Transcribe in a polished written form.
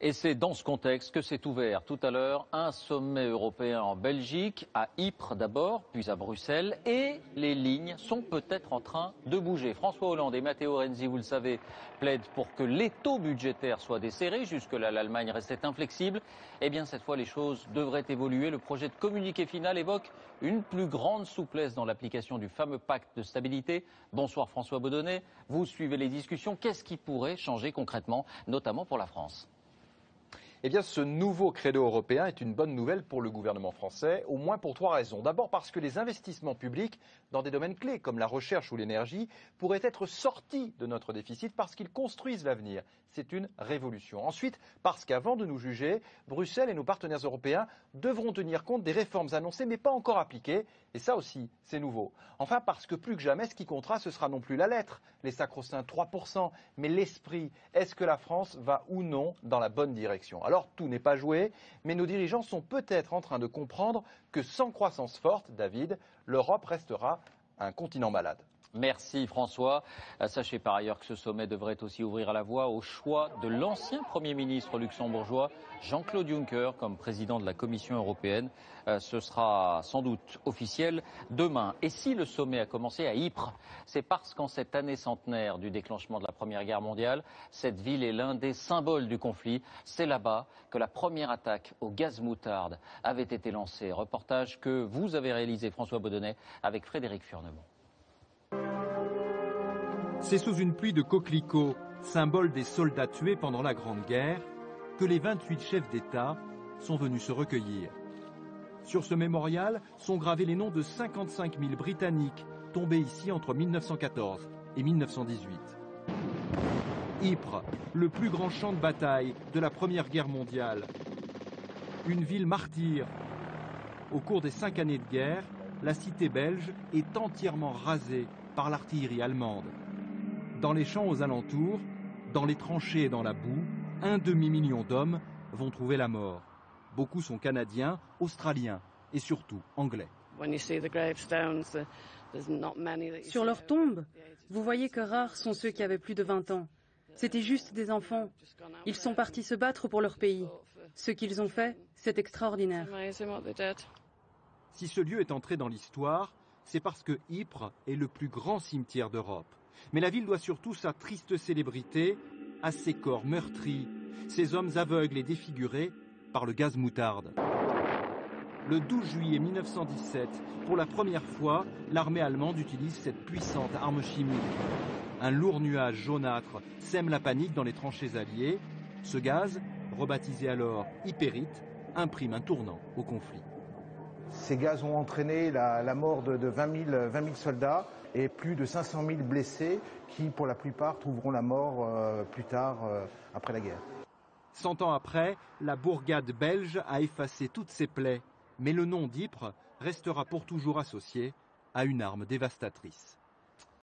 Et c'est dans ce contexte que s'est ouvert tout à l'heure un sommet européen en Belgique, à Ypres d'abord, puis à Bruxelles, et les lignes sont peut-être en train de bouger. François Hollande et Matteo Renzi, vous le savez, plaident pour que les taux budgétaires soient desserrés. Jusque-là, l'Allemagne restait inflexible. Eh bien, cette fois, les choses devraient évoluer. Le projet de communiqué final évoque une plus grande souplesse dans l'application du fameux pacte de stabilité. Bonsoir François Baudonnet, vous suivez les discussions. Qu'est-ce qui pourrait changer concrètement, notamment pour la France ? Eh bien, ce nouveau credo européen est une bonne nouvelle pour le gouvernement français, au moins pour 3 raisons. D'abord parce que les investissements publics dans des domaines clés comme la recherche ou l'énergie pourraient être sortis de notre déficit parce qu'ils construisent l'avenir. C'est une révolution. Ensuite, parce qu'avant de nous juger, Bruxelles et nos partenaires européens devront tenir compte des réformes annoncées mais pas encore appliquées. Et ça aussi, c'est nouveau. Enfin, parce que plus que jamais, ce qui comptera, ce sera non plus la lettre, les sacro-saints 3%, mais l'esprit. Est-ce que la France va ou non dans la bonne direction ? Alors, tout n'est pas joué, mais nos dirigeants sont peut-être en train de comprendre que sans croissance forte, David, l'Europe restera un continent malade. Merci François. Sachez par ailleurs que ce sommet devrait aussi ouvrir la voie au choix de l'ancien Premier ministre luxembourgeois Jean-Claude Juncker comme président de la Commission européenne. Ce sera sans doute officiel demain. Et si le sommet a commencé à Ypres, c'est parce qu'en cette année centenaire du déclenchement de la Première Guerre mondiale, cette ville est l'un des symboles du conflit. C'est là-bas que la première attaque au gaz moutarde avait été lancée. Reportage que vous avez réalisé, François Baudonnet, avec Frédéric Furnemont. C'est sous une pluie de coquelicots, symbole des soldats tués pendant la Grande Guerre, que les 28 chefs d'État sont venus se recueillir. Sur ce mémorial sont gravés les noms de 55 000 Britanniques tombés ici entre 1914 et 1918. Ypres, le plus grand champ de bataille de la Première Guerre mondiale. Une ville martyre. Au cours des 5 années de guerre, la cité belge est entièrement rasée par l'artillerie allemande. Dans les champs aux alentours, dans les tranchées et dans la boue, 1 demi-million d'hommes vont trouver la mort. Beaucoup sont canadiens, australiens et surtout anglais. Sur leurs tombes, vous voyez que rares sont ceux qui avaient plus de 20 ans. C'était juste des enfants. Ils sont partis se battre pour leur pays. Ce qu'ils ont fait, c'est extraordinaire. Si ce lieu est entré dans l'histoire, c'est parce que Ypres est le plus grand cimetière d'Europe. Mais la ville doit surtout sa triste célébrité à ces corps meurtris, ces hommes aveugles et défigurés par le gaz moutarde. Le 12 juillet 1917, pour la première fois, l'armée allemande utilise cette puissante arme chimique. Un lourd nuage jaunâtre sème la panique dans les tranchées alliées. Ce gaz, rebaptisé alors hypérite, imprime un tournant au conflit. Ces gaz ont entraîné la mort de 20 000 soldats et plus de 500 000 blessés qui, pour la plupart, trouveront la mort plus tard, après la guerre. 100 ans après, la bourgade belge a effacé toutes ses plaies, mais le nom d'Ypres restera pour toujours associé à une arme dévastatrice.